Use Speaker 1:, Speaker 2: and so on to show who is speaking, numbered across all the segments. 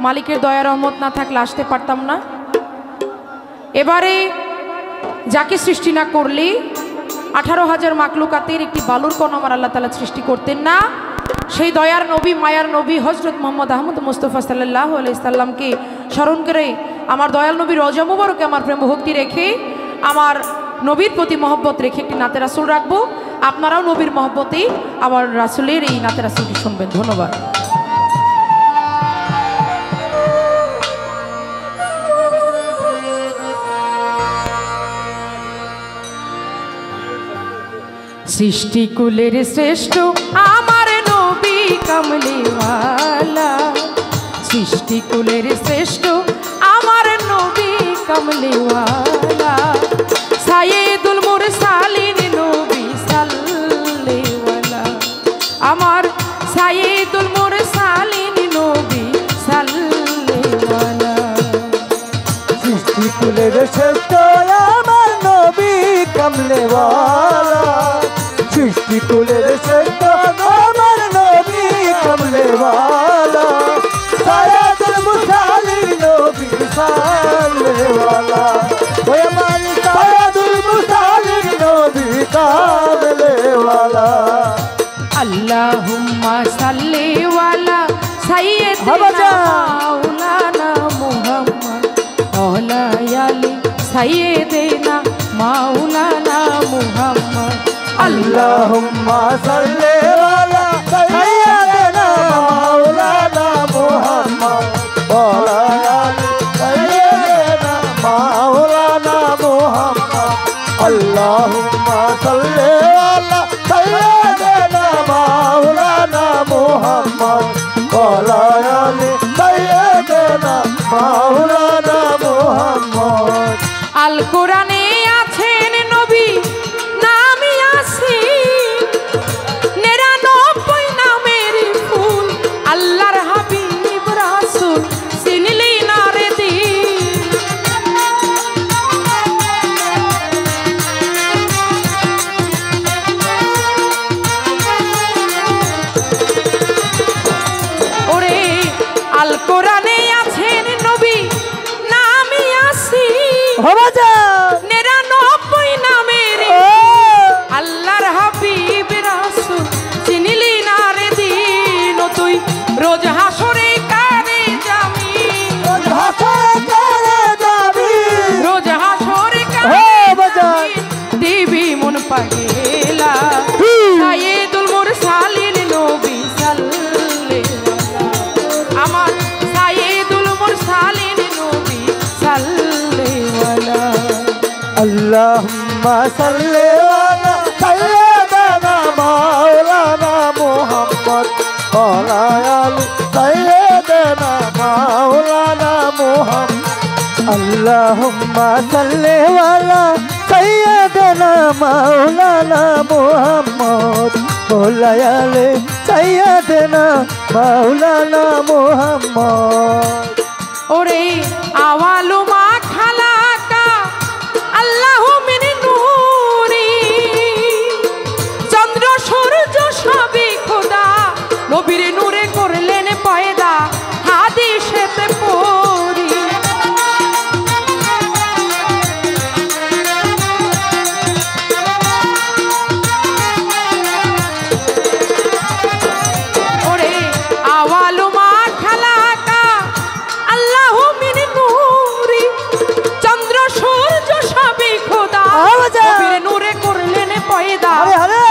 Speaker 1: মালিকের দয়া রহমত না থাকলে আসতে পারতাম না। এবারে যাকে সৃষ্টি না করলে 18,000 মাকলুকাতের একটি বালুর কণ আমার আল্লাহ তাআলা সৃষ্টি করতেন না। সেই দয়ার নবী মায়ার নবী হযরত মুহাম্মদ আহমদ মুস্তাফা সাল্লাল্লাহু আলাইহি সাল্লামকে স্মরণ করে আমার দয়াল নবীর রওজা মুবারকে আমার প্রেম ভক্তি রেখে আমার নবীর প্রতি মহব্বত রেখে একটি নাতে রাসূল রাখবো। আপনারাও নবীর মহব্বতে আমার রাসূলের এই নাতে রাসূলটি শুনবেন। ধন্যবাদ। সৃষ্টিকুলের শ্রেষ্ঠ আমার নবী কামলিওয়ালা, সৃষ্টিকুলের শ্রেষ্ঠ আমার নবী কামলিওয়ালা, সাইয়্যিদুল মুরসালিন নবী সাল্লিওয়ালা, আমার সাইয়্যিদুল মুরসালিন নবী সাল্লিওয়ালা।
Speaker 2: সৃষ্টিকুলের শ্রেষ্ঠ আমার নবী কামলিওয়ালা, সৃষ্টিকুলের শ্রেষ্ঠ আমার নবী কামলিওয়ালা, সাইয়্যিদুল মুরসালিন নবী সাল্লিওয়ালা, ওই আমার সাইয়্যিদুল মুরসালিন নবী কামলিওয়ালা।
Speaker 1: আল্লাহুম্মা সাল্লি ওয়ালা সাইয়্যিদিনা মাওলানা মুহাম্মদ ওয়ালা আলি সাইয়্যিদিনা মাওলানা মুহাম্মদ।
Speaker 2: আল্লাহুম্মা সাল্লি আলা সাইয়্যিদিনা মাওলানা মুহাম্মদ ওয়ালা আলি সাইয়্যিদিনা মাওলানা মুহাম্মদ। আল্লাহুম্মা সাল্লি আলা সাইয়্যিদিনা মাওলানা মুহাম্মদ ওয়ালা আলি সাইয়্যিদিনা মাওলানা মুহাম্মদ।
Speaker 1: আল কোরআনে আছেন নবী নামি আসিন 99 নামের ফুল, আল্লাহর হাবিব রাসূল চিনলি না রে দিন। ওরে আল কোরআনে আছেন নবী নামি আসিন 99 নামের আল্লাহর হাবিব রাসূল চিনলি না রে দিন। ও তুই রোজ হাসরে কারে যাবি, রোজ হাসরে কারে দিবি মন পাগেলা, সাইয়্যিদুল মুরসালিন নবী সাল্লিওয়ালা, আমার সাইয়্যিদুল মুরসালিন নবী সাল্লিওয়ালা।
Speaker 2: আল্লাহুম্মা সাল্লি আলা সাইয়্যিদিনা মাওলানা মুহাম্মদ ওয়ালা আলি সাইয়্যিদিনা মাওলানা মুহাম্মদ। আল্লাহুম্মা সাল্লি আলা সাইয়্যিদিনা মাওলানা মুহাম্মদ ওয়ালা আলি সাইয়্যিদিনা মাওলানা মুহাম্মদ।
Speaker 1: ওরে আওয়ালু মা খালাকা আল্লাহু মিন নূরি, চন্দ্র সূর্য সবই খোদা নবীর নূরে করলেন পয়দা, হাদিসেতে পড়ি। ওরে আওয়ালু মা খালাকা আল্লাহু মিন নূরি, চন্দ্র সূর্য সবই খোদা নবীর নূরে করলেন পয়দা,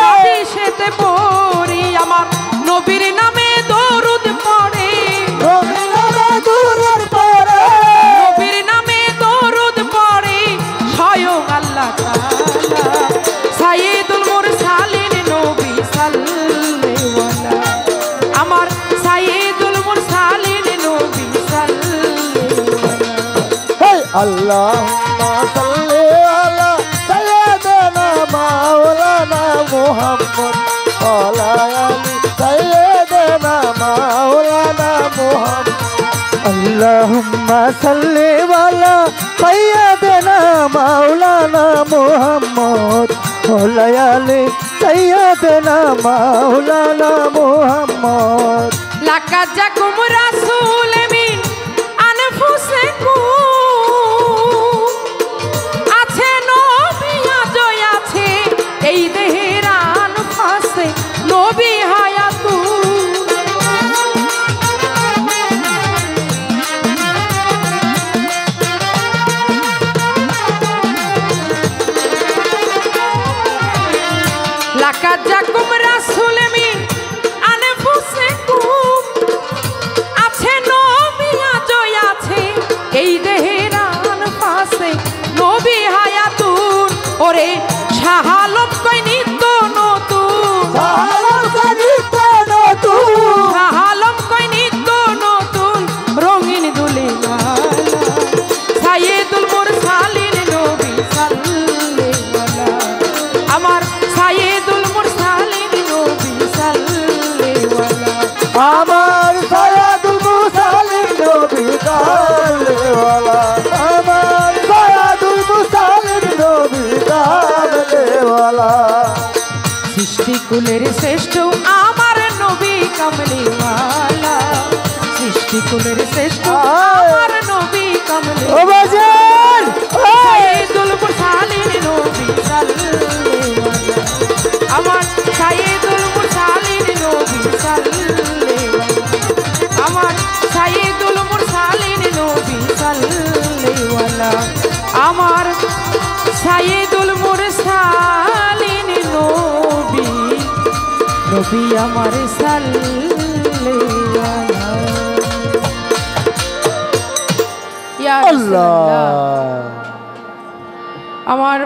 Speaker 1: হাদিসেতে পড়ি। আমার নবীর নামে দরুদ পড়ে, নবীর নামে দরুদ পড়ে স্বয়ং আল্লাহ তাআলা, সাইয়্যিদুল মুরসালিন নবী সাল্লিওয়ালা, আমার সাইয়্যিদুল মুরসালিন নবী সাল্লিওয়ালা।
Speaker 2: আল্লাহুম্মা সাল্লি আলা সাইয়্যিদিনা মাওলানা মুহাম্মদ ওয়ালা আলি সাইয়্যিদিনা মাওলানা মুহাম্মদ। আল্লাহুম্মা সাল্লি আলা সাইয়্যিদিনা মাওলানা মুহাম্মদ ওয়ালা আলি সাইয়্যিদিনা মাওলানা মুহাম্মদ।
Speaker 1: লাকাত জাকুম রাসূল আমিন সৃষ্টিকুলের শ্রেষ্ঠ
Speaker 2: আয়।
Speaker 1: আমার নবী কামলে
Speaker 2: ও বাজান
Speaker 1: সাইয়েদুল মুরসালিন নবী সাল্লাল্লাহু আমার সাইয়েদুল মুরসালিন নবী সাল্লাল্লাহু আমার সাইয়েদুল মুরসালিন নবী সাল্লাল্লাহু আমার সাইয়েদুল মুরসালিন নবী নবী আমার সাল্লাল্লাহু ইয়া
Speaker 2: আল্লাহ
Speaker 1: রাসূলুল্লাহ। আমার